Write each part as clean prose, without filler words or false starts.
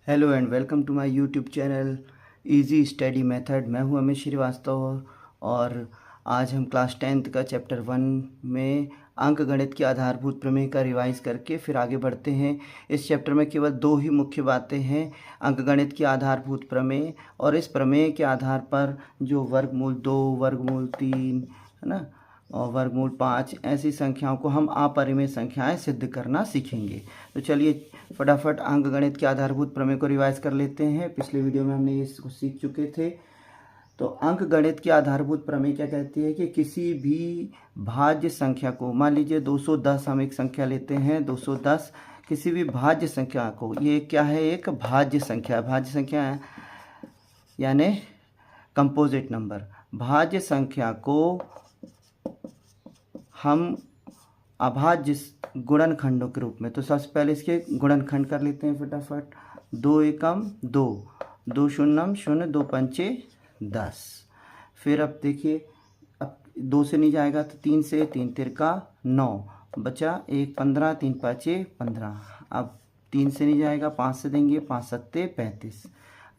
Hello and welcome to my YouTube channel easy study method. मैं हूं अमित श्रीवास्तव और आज हम क्लास 10th का चैप्टर 1 में अंक गणित की आधारभूत प्रमेय का रिवाइज करके फिर आगे बढ़ते हैं। इस चैप्टर में केवल दो ही मुख्य बातें हैं, अंक गणित की आधारभूत प्रमेय और इस प्रमेय के आधार पर जो वर्गमूल 2, वर्गमूल 3 है ना और वर्गमूल 5 ऐसी संख्याओं को हम अपरिमेय संख्याएं सिद्ध करना सीखेंगे। तो चलिए फटाफट अंक गणित के आधारभूत प्रमेय को रिवाइज कर लेते हैं। पिछले वीडियो में हमने इसको सीख चुके थे। तो अंक गणित की आधारभूत प्रमेय क्या कहती है कि किसी भी भाज्य संख्या को, मान लीजिए 210 हम एक संख्या लेते हैं, 210 किसी भी भाज्य संख्या को, ये क्या है, एक भाज्य संख्या। भाज्य संख्या है यानी कंपोजिट नंबर। भाज्य संख्या को हम अभाज्य गुणनखंडों के रूप में, तो सबसे पहले इसके गुणनखंड कर लेते हैं फटाफट। 2 एकम 2, 2 शून्यम 0, 2 पंचे 10। फिर अब देखिए, अब 2 से नहीं जाएगा तो 3 से, 3 तिरका 9 बचा, 1 15, 3 पाँचे 15। अब 3 से नहीं जाएगा, 5 से देंगे, 5 सत्ते 35,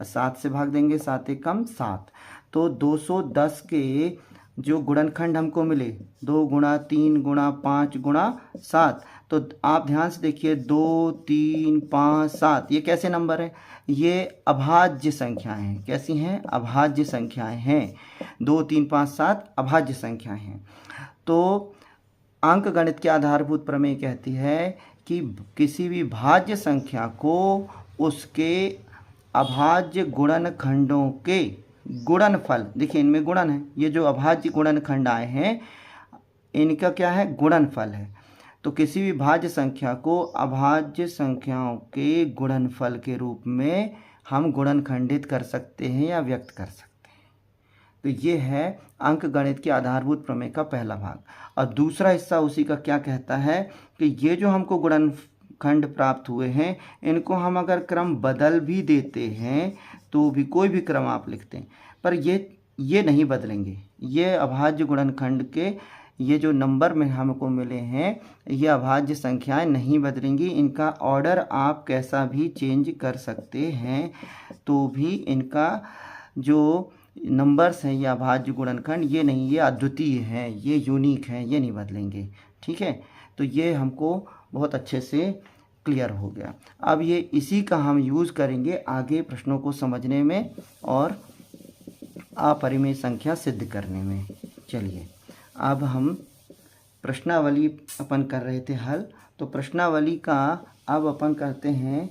7 से भाग देंगे, 7 एकम 7। तो 210 के जो गुणनखंड हमको मिले 2 गुणा 3 गुणा 5 गुणा 7, तो आप ध्यान से देखिए 2 3 5 7 ये कैसे नंबर है, ये अभाज्य संख्याएं हैं। कैसी हैं? अभाज्य संख्याएं हैं। 2 3 5 7 अभाज्य संख्याएं हैं। तो अंक गणित की आधारभूत प्रमेय कहती है कि किसी भी भाज्य संख्या को उसके अभाज्य गुणनखंडों के गुणनफल, देखिए इनमें गुणन है, ये जो अभाज्य गुणनखंड आए हैं इनका क्या है, गुणनफल है। तो किसी भी भाज्य संख्या को अभाज्य संख्याओं के गुणनफल के रूप में हम गुणनखंडित कर सकते हैं या व्यक्त कर सकते हैं। तो ये है अंक गणित के आधारभूत प्रमेय का पहला भाग। और दूसरा हिस्सा उसी का क्या कहता है कि ये जो हमको गुणनखंड प्राप्त हुए हैं इनको हम अगर क्रम बदल भी देते हैं तो भी, कोई भी क्रम आप लिखते हैं, पर ये नहीं बदलेंगे। ये अभाज्य गुणनखंड के ये जो नंबर में हमको मिले हैं ये अभाज्य संख्याएं नहीं बदलेंगी। इनका ऑर्डर आप कैसा भी चेंज कर सकते हैं तो भी इनका जो नंबर्स हैं ये अभाज्य गुणनखंड ये नहीं, ये अद्वितीय हैं, ये यूनिक हैं, ये नहीं बदलेंगे। ठीक है, तो ये हमको बहुत अच्छे से क्लियर हो गया। अब ये इसी का हम यूज़ करेंगे आगे प्रश्नों को समझने में और अपरिमेय संख्या सिद्ध करने में। चलिए अब हम प्रश्नावली अपन कर रहे थे हल, तो प्रश्नावली का अब अपन करते हैं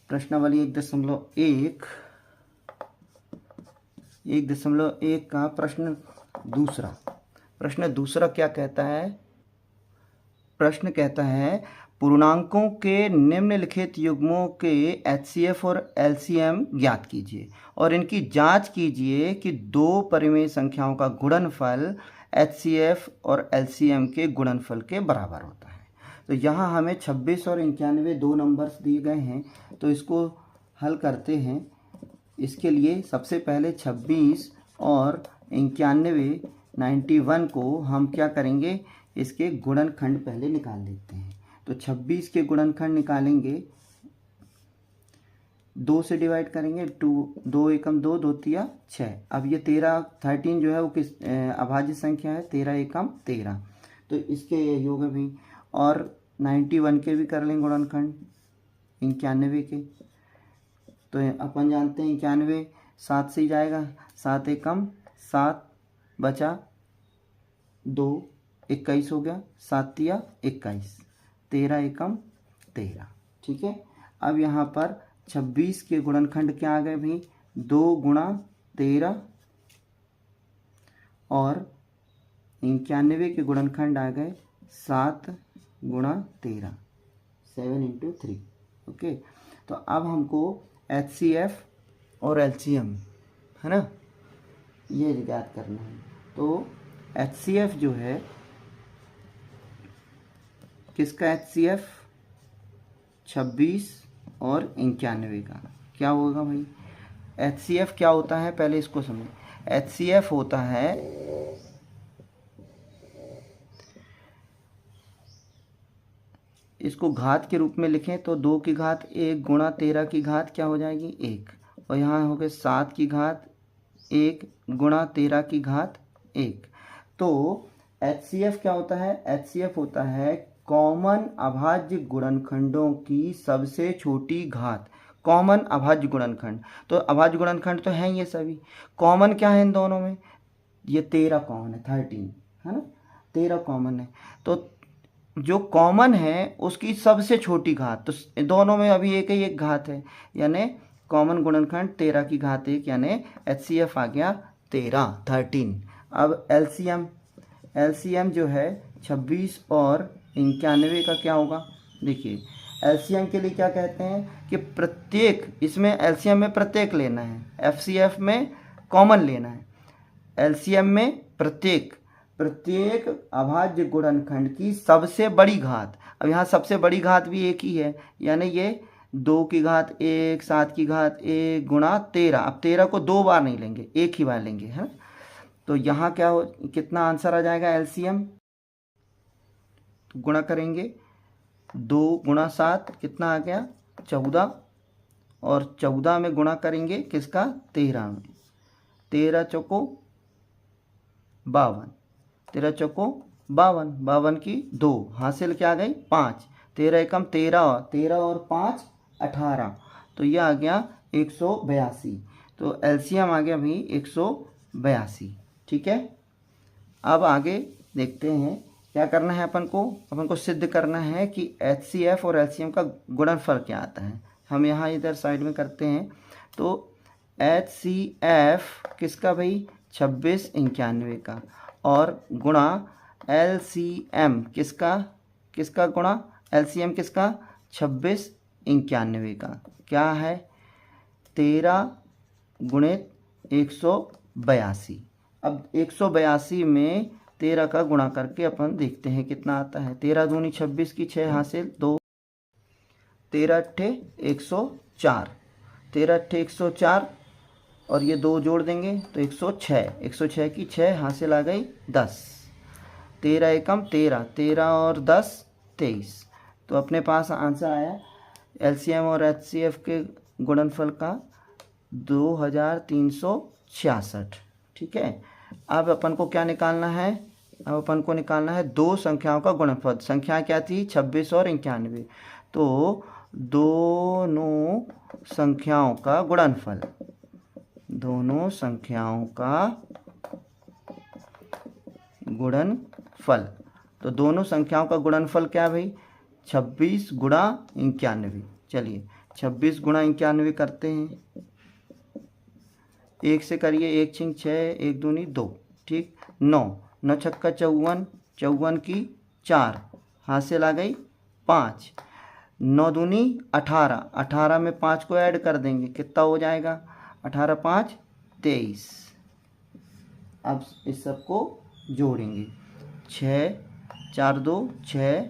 प्रश्नावली 1.1 का प्रश्न दूसरा। प्रश्न दूसरा क्या कहता है? प्रश्न कहता है पूर्णांकों के निम्नलिखित युग्मों के HCF और LCM ज्ञात कीजिए और इनकी जांच कीजिए कि दो परिमेय संख्याओं का गुणनफल HCF और LCM के गुणनफल के बराबर होता है। तो यहाँ हमें 26 और 91 दो नंबर्स दिए गए हैं, तो इसको हल करते हैं। इसके लिए सबसे पहले 26 और 91 को हम क्या करेंगे, इसके गुणनखंड पहले निकाल लेते हैं। तो 26 के गुणनखंड निकालेंगे, 2 से डिवाइड करेंगे, 2 एकम 2, 2 तिया 6। अब ये 13 जो है वो किस अभाज्य संख्या है, 13 एकम 13, तो इसके योग भी। और 91 के भी कर लेंगे गुणनखंड, 91 के। तो अपन जानते हैं 91 7 से ही जाएगा, 7 एकम 7 बचा 2, 21 हो गया, 7 तिया 21, 13 एकम 13। ठीक है, अब यहाँ पर 26 के गुणनखंड क्या आ गए भाई, 2 गुणा 13 और 91 के गुणनखंड आ गए 7 गुणा 13, 7 इंटू 3। ओके, तो अब हमको HCF और LCM है ना ये ज्ञात करना है। तो HCF जो है, किसका HCF, 26 और 91 का क्या होगा भाई। HCF क्या होता है पहले इसको समझें। HCF होता है इसको घात के रूप में लिखें तो 2 की घात 1 गुणा 13 की घात क्या हो जाएगी 1, और यहाँ हो गए 7 की घात 1 गुणा 13 की घात 1। तो HCF क्या होता है? HCF होता है कॉमन अभाज्य गुणनखंडों की सबसे छोटी घात। कॉमन अभाज्य गुणनखंड, तो अभाज्य गुणनखंड तो हैं ये सभी, कॉमन क्या है इन दोनों में? ये 13 कॉमन है, 13 है ना, 13 कॉमन है। तो जो कॉमन है उसकी सबसे छोटी घात, तो दोनों में अभी एक ही एक घात है, यानी कॉमन गुणनखंड 13 की घात 1, यानी HCF आ गया 13। अब LCM जो है 26 और 91 का क्या होगा? देखिए LCM के लिए क्या कहते हैं कि प्रत्येक, इसमें LCM में प्रत्येक लेना है, FCF में कॉमन लेना है। LCM में प्रत्येक अभाज्य गुणनखंड की सबसे बड़ी घात। अब यहाँ सबसे बड़ी घात भी एक ही है, यानी ये 2 की घात 1 7 की घात 1 गुणा 13। अब 13 को 2 बार नहीं लेंगे, एक ही बार लेंगे, है। तो यहाँ क्या हो, कितना आंसर आ जाएगा LCM? गुणा करेंगे 2 गुणा 7 कितना आ गया 14, और 14 में गुणा करेंगे किसका? 13 में। 13 चौको 52, 13 चौको 52, 52 की 2, हासिल क्या आ गई 5, 13 एकम 13, 13 और 5 18, तो ये आ गया 182। तो LCM आ गया भाई 182। ठीक है, अब आगे देखते हैं क्या करना है अपन को सिद्ध करना है कि HCF और LCM का गुणनफल क्या आता है। हम यहाँ इधर साइड में करते हैं। तो HCF किसका भाई? 26 91 का, और गुणा LCM किसका गुणा? LCM किसका? 26 91 का, क्या है 13 गुणित 182। अब 182 में 13 का गुणा करके अपन देखते हैं कितना आता है। 13 दूनी 26 की 6 हासिल 2, 13 अट्ठे 104, 13 अट्ठे 104, और ये 2 जोड़ देंगे तो 106, 106 की 6 हासिल आ गई 10, 13 एकम 13, 13 और 10 23। तो अपने पास आंसर आया LCM और HCF के गुणनफल का 2366। ठीक है, अब अपन को क्या निकालना है? अब अपन को निकालना है दो संख्याओं का गुणनफल। संख्या क्या थी? 26 और 91। तो दोनों संख्याओं का गुणनफल, दोनों संख्याओं का गुणनफल, तो दोनों संख्याओं का गुणनफल क्या भाई? 26 गुणा 91। चलिए 26 गुणा 91 करते हैं। 1 से करिए, 1 छिंग 6, 1 दूनी 2, ठीक, 9, 9 छक्का 54, 54 की 4 हासिल आ गई 5, 9 दूनी 18, 18 में 5 को ऐड कर देंगे, कितना हो जाएगा? 18 5 23। अब इस सब को जोड़ेंगे, 6 4 2 6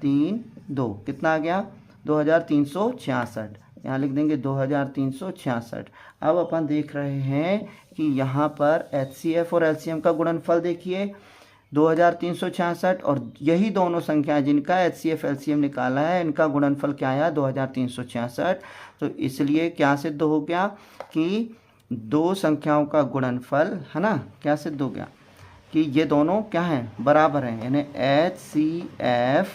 3 2, कितना आ गया? 2366। यहाँ लिख देंगे 2366। अब अपन देख रहे हैं कि यहाँ पर HCF और LCM का गुणनफल देखिए 2366, और यही दोनों संख्याएं जिनका HCF LCM निकाला है इनका गुणनफल क्या आया? 2366। तो इसलिए क्या सिद्ध हो गया कि दो संख्याओं का गुणनफल, है ना, क्या सिद्ध हो गया कि ये दोनों क्या हैं? बराबर हैं। यानी HCF,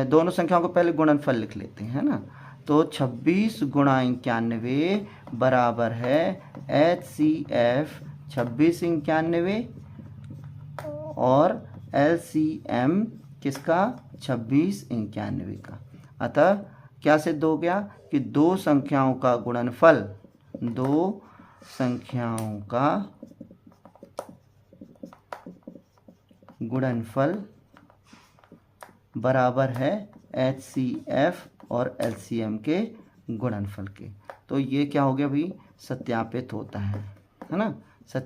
दोनों संख्याओं को पहले गुणनफल लिख लेते हैं, है ना। तो 26 गुणा 91 बराबर है HCF 26 91 और LCM किसका? 26 91 का। अतः क्या सिद्ध हो गया कि दो संख्याओं का गुणनफल, दो संख्याओं का गुणनफल बराबर है HCF और LCM के गुणनफल के। तो ये क्या हो गया भाई? सत्यापित होता है ना।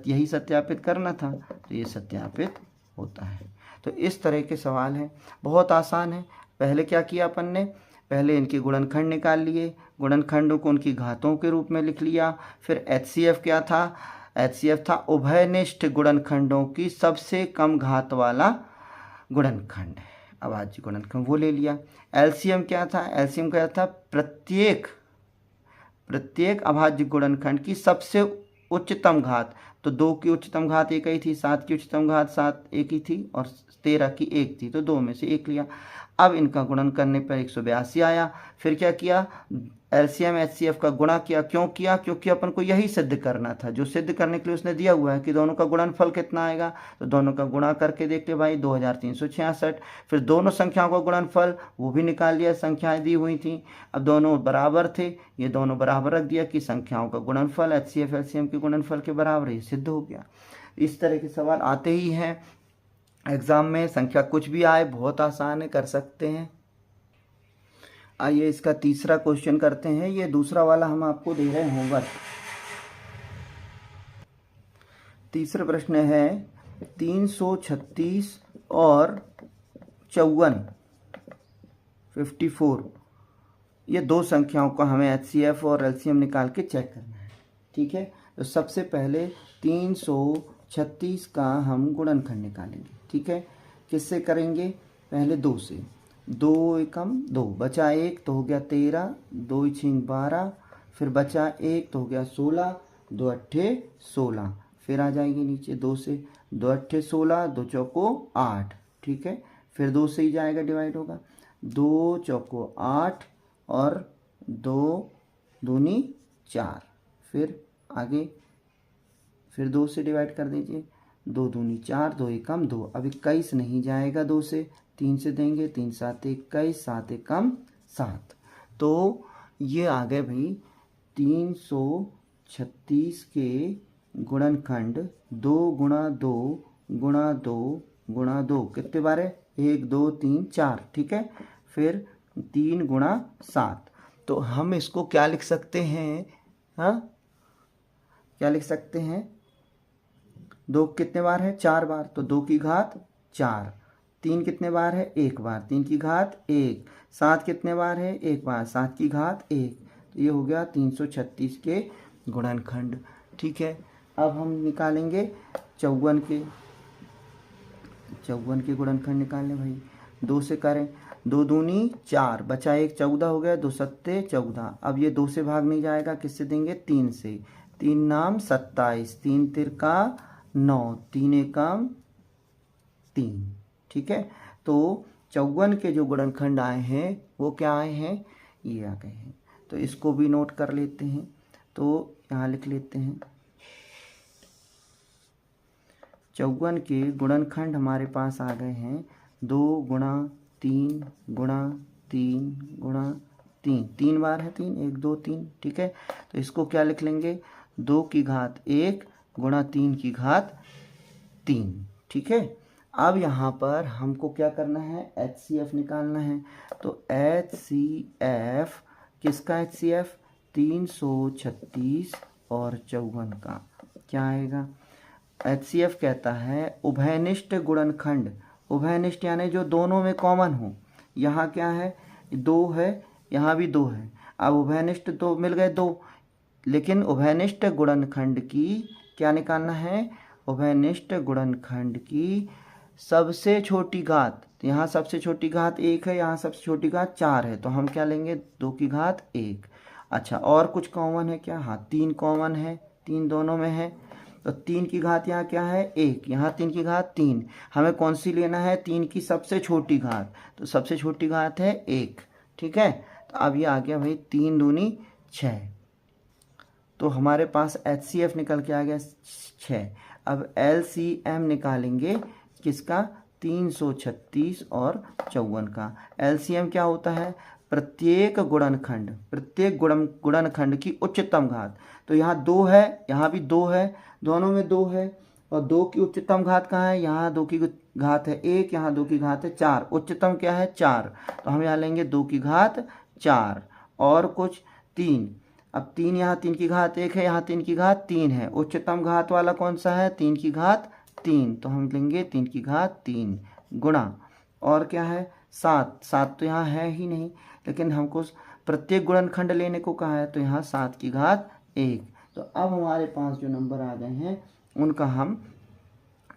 यही सत्यापित करना था, तो ये सत्यापित होता है। तो इस तरह के सवाल हैं, बहुत आसान है। पहले क्या किया अपन ने? पहले इनके गुणनखंड निकाल लिए, गुणनखंडों को उनकी घातों के रूप में लिख लिया। फिर HCF क्या था? HCF था उभयनिष्ठ गुणनखंडों की सबसे कम घात वाला गुणनखंड। अभाज्य गुणनखंड वो ले लिया। एलसीएम क्या था, एलसीएम क्या था, प्रत्येक अभाज्य गुणनखंड की सबसे उच्चतम घात। तो 2 की उच्चतम घात एक ही थी, 7 की उच्चतम घात 7 एक ही थी और 13 की 1 थी, तो 2 में से 1 लिया। अब इनका गुणन करने पर 182 आया। फिर क्या किया, एलसीएम एचसीएफ का गुणा किया। क्यों किया, क्योंकि अपन को यही सिद्ध करना था, जो सिद्ध करने के लिए उसने दिया हुआ है कि दोनों का गुणनफल कितना आएगा। तो दोनों का गुणा करके देखते भाई 2366। फिर दोनों संख्याओं का गुणनफल वो भी निकाल लिया, संख्याएं दी हुई थी। अब दोनों बराबर थे, ये दोनों बराबर रख दिया कि संख्याओं का गुणनफल एचसीएफ एलसीएम के गुणनफल के बराबर, ये सिद्ध हो गया। इस तरह के सवाल आते ही हैं एग्जाम में, संख्या कुछ भी आए बहुत आसान है, कर सकते हैं। आइए इसका तीसरा क्वेश्चन करते हैं। ये दूसरा वाला हम आपको दे रहे हैं होमवर्क। तीसरा प्रश्न है 336 और 54 ये दो संख्याओं का हमें एचसीएफ और एलसीएम निकाल के चेक करना है। ठीक है, तो सबसे पहले 336 का हम गुणनखंड निकालेंगे। ठीक है, किससे करेंगे, पहले 2 से। 2 एकम 2, बचा 1 तो हो गया 13, 2 छींक 12, फिर बचा 1 तो हो गया 16, 2 अट्ठे 16, फिर आ जाएंगे नीचे 2 से, 2 अट्ठे 16, 2 चौको 8। ठीक है, फिर 2 से ही जाएगा, डिवाइड होगा, 2 चौको 8 और 2 दूनी 4, फिर आगे फिर 2 से डिवाइड कर दीजिए, 2 दूनी 4, 2 एकम 2। अब 21 नहीं जाएगा 2 से, 3 से देंगे, 3 7 21, 7 एकम 7। तो ये आ गए भाई 336 के गुणनखंड 2 गुणा 2 गुणा 2 गुणा 2 कितने बार है, 1 2 3 4। ठीक है, फिर 3 गुणा 7। तो हम इसको क्या लिख सकते हैं, हाँ क्या लिख सकते हैं, 2 कितने बार है, 4 बार, तो 2 की घात 4। 3 कितने बार है, 1 बार, 3 की घात 1। 7 कितने बार है, 1 बार, 7 की घात 1। तो ये हो गया 336 के गुणनखंड। ठीक है, अब हम निकालेंगे 54 के गुणनखंड निकालने भाई। 2 से करें, 2 दूनी 4, बचा 1 14 हो गया, 2 सत्ते 14। अब ये 2 से भाग नहीं जाएगा, किससे देंगे, 3 से। 3 नाम 27, 3 तिरका 9, 3 एकम 3। ठीक है, तो 54 के जो गुणनखंड आए हैं वो क्या आए हैं, ये आ गए हैं। तो इसको भी नोट कर लेते हैं, तो यहाँ लिख लेते हैं 54 के गुणनखंड हमारे पास आ गए हैं 2 गुणा 3 गुणा 3 गुणा 3, 3 बार है 3, 1 2 3। ठीक है, तो इसको क्या लिख लेंगे, 2 की घात 1 गुणा 3 की घात 3। ठीक है, अब यहाँ पर हमको क्या करना है, एचसीएफ निकालना है। तो एचसीएफ किसका, एचसीएफ 336 और 54 का क्या आएगा। एचसीएफ कहता है उभयनिष्ठ गुणनखंड, उभयनिष्ठ यानी जो दोनों में कॉमन हो। यहाँ क्या है, 2 है, यहाँ भी 2 है। अब उभयनिष्ठ तो मिल गए 2, लेकिन उभयनिष्ठ गुणनखंड की क्या निकालना है, उभयनिष्ठ गुणनखंड की सबसे छोटी घात। यहाँ सबसे छोटी घात 1 है, यहाँ सबसे छोटी घात 4 है, तो हम क्या लेंगे, 2 की घात 1। अच्छा, और कुछ कॉमन है क्या, हाँ 3 कॉमन है, 3 दोनों में है, तो 3 की घात यहाँ क्या है, 1, यहाँ 3 की घात 3। हमें कौन सी लेना है, 3 की सबसे छोटी घात, तो सबसे छोटी घात है 1। ठीक है, तो अब ये आ गया भाई 3 दूनी 6, तो हमारे पास एचसीएफ निकल के आ गया 6। अब एलसीएम निकालेंगे किसका, 336 और 54 का। एलसीएम क्या होता है, प्रत्येक गुणनखंड की उच्चतम घात। तो यहाँ 2 है, यहाँ भी 2 है, दोनों में 2 है, और 2 की उच्चतम घात कहाँ है, यहाँ 2 की घात है 1, यहाँ 2 की घात है 4। उच्चतम क्या है, 4, तो हम यहाँ लेंगे 2 की घात 4 और कुछ 3। अब 3, यहाँ 3 की घात 1 है, यहाँ 3 की घात 3 है। उच्चतम घात वाला कौन सा है, 3 की घात 3, तो हम लेंगे 3 की घात 3 गुणा, और क्या है 7, 7 तो यहाँ है ही नहीं, लेकिन हमको प्रत्येक गुणनखंड लेने को कहा है, तो यहाँ 7 की घात 1। तो अब हमारे पास जो नंबर आ गए हैं उनका हम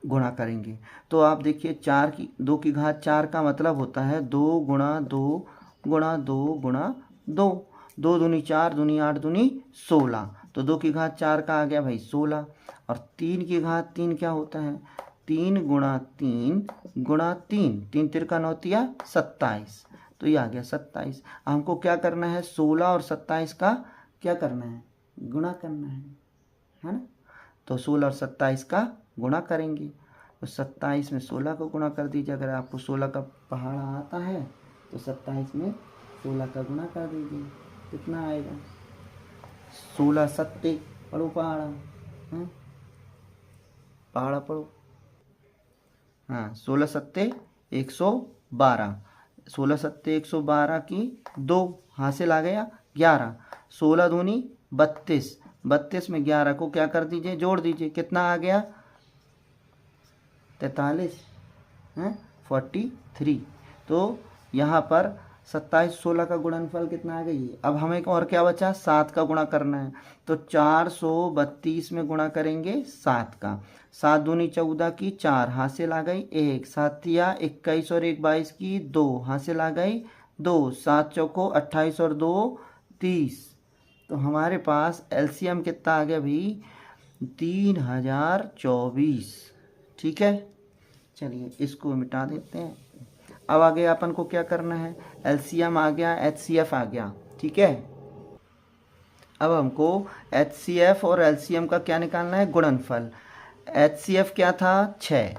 गुणा करेंगे। तो आप देखिए 4 की 2 की घात 4 का मतलब होता है 2 गुणा 2 गुणा 2 गुणा 2। 2 दूनी 4 दूनी 8 दूनी 16। तो 2 की घात 4 का आ गया भाई 16। और 3 की घात 3 क्या होता है 3 गुणा 3 गुणा 3। 3 तिरका 9 तिया 27। तो ये आ गया 27। हमको क्या करना है 16 और 27 का क्या करना है गुणा करना है ना। तो 16 और 27 का गुणा करेंगे। तो 27 में 16 को गुणा कर दीजिए। अगर आपको 16 का पहाड़ा आता है तो 27 में 16 का गुणा कर दीजिए। कितना आएगा 16 सत्ते पढ़ो पहाड़ा। पहाड़ा पढ़ो। हाँ 16 सत्ते 112। 16 सत्ते 112 की 2 हासिल आ गया 11। 16 दूनी 32। 32 में 11 को क्या कर दीजिए जोड़ दीजिए। कितना आ गया 43 है 43। तो यहाँ पर 27 16 का गुणनफल कितना आ गई। अब हमें और क्या बचा 7 का गुणा करना है। तो 432 में गुणा करेंगे 7 का। 7 दूनी 14 की 4 हासिल आ गई 1। 7 या 21 और 1 22 की 2 हासिल आ गई 2। 7 चौको 28 और 2 30। तो हमारे पास एलसीएम कितना आ गया भाई 3024। ठीक है चलिए इसको मिटा देते हैं। अब आगे अपन को क्या करना है एलसीएम आ गया एचसीएफ आ गया। ठीक है अब हमको एचसीएफ और एलसीएम का क्या निकालना है गुणनफल। एचसीएफ क्या था 6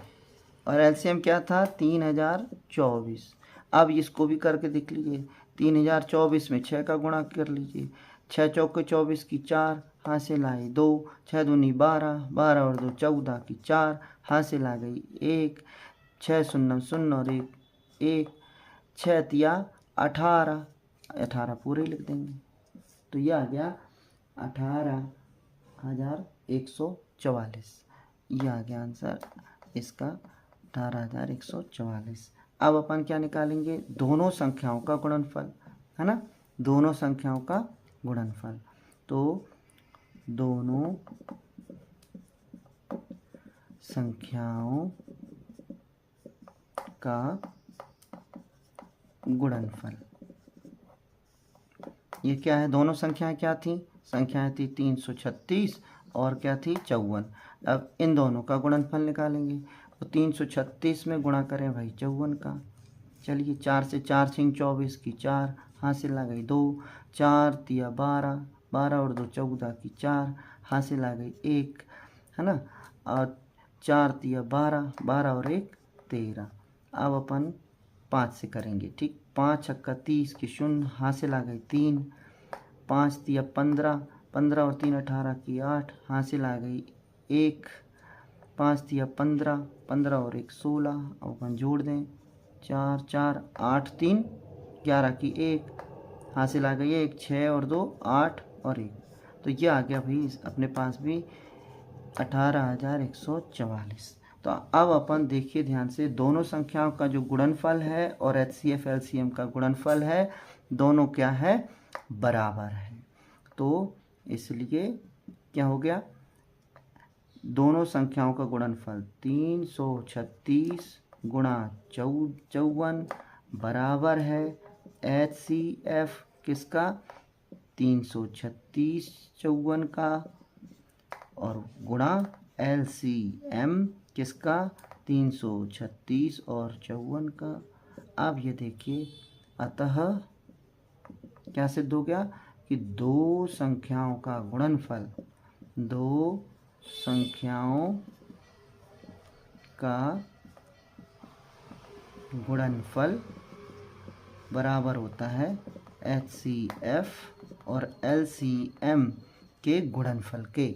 और एलसीएम क्या था 3024। अब इसको भी करके देख लीजिए 3024 में 6 का गुणा कर लीजिए। 6 चौके 24 की 4 हासिल आई 2। 6 दूनी 12 12 और 2 14 की 4 हासिल आ गई 1। 6 शून्य शून्य और 1 1। 6 तिया 18 18 पूरे लिख देंगे। तो यह आ गया 18,144। यह आ गया आंसर इसका 18,144। अब अपन क्या निकालेंगे दोनों संख्याओं का गुणनफल है ना। दोनों संख्याओं का गुणनफल। तो दोनों संख्याओं का गुणनफल। ये क्या है दोनों संख्याएं क्या थी संख्याएं थी 336 और क्या थी 54। अब इन दोनों का गुणनफल निकालेंगे। तो 336 में गुणा करें भाई 54 का। चलिए 4 से 4 छिंग 24 की 4 हासिल आ गई 2। 4 तिया 12 12 और 2 14 की 4 हासिल आ गई 1 है ना। और 4 तिया 12 12 और 1 13। अब अपन 5 से करेंगे ठीक। 5 छक्का 30 की 0 हासिल आ गई 3। 5 तिया 15 15 और 3 18 की 8 हासिल आ गई 1। 5 तिया 15 15 और 1 16। अब अपन जोड़ दें 4 4 8 3 11 की 1 हासिल आ गई 1। 6 और 2 8 और 1। तो ये आ गया भाई अपने पास भी 18,144। तो अब अपन देखिए ध्यान से दोनों संख्याओं का जो गुणनफल है और एचसीएफ एलसीएम का गुणनफल है दोनों क्या है बराबर है। तो इसलिए क्या हो गया दोनों संख्याओं का गुणनफल 336 गुणा 54 बराबर है एचसीएफ किसका 336 54 का और गुणा एलसीएम किसका 336 और 54 का। अब ये देखिए अतः क्या सिद्ध हो गया कि दो संख्याओं का गुणनफल दो संख्याओं का गुणनफल बराबर होता है एचसीएफ और एलसीएम के गुणनफल के।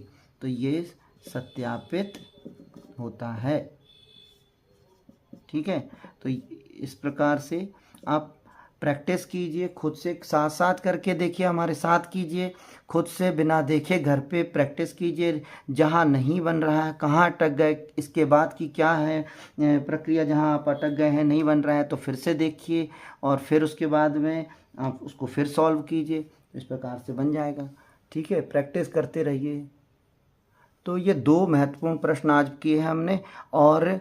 तो ये सत्यापित होता है। ठीक है तो इस प्रकार से आप प्रैक्टिस कीजिए खुद से साथ साथ करके देखिए हमारे साथ कीजिए खुद से बिना देखे घर पे प्रैक्टिस कीजिए। जहाँ नहीं बन रहा है कहाँ अटक गए इसके बाद की क्या है प्रक्रिया जहाँ आप अटक गए हैं नहीं बन रहा है तो फिर से देखिए और फिर उसके बाद में आप उसको फिर सॉल्व कीजिए। इस प्रकार से बन जाएगा। ठीक है प्रैक्टिस करते रहिए। तो ये 2 महत्वपूर्ण प्रश्न आज किए हैं हमने, और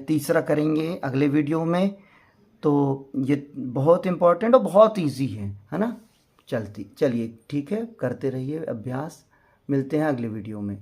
तीसरा करेंगे अगले वीडियो में। तो ये बहुत इम्पोर्टेंट और बहुत इजी है ना। चलिए ठीक है, करते रहिए अभ्यास। मिलते हैं अगले वीडियो में।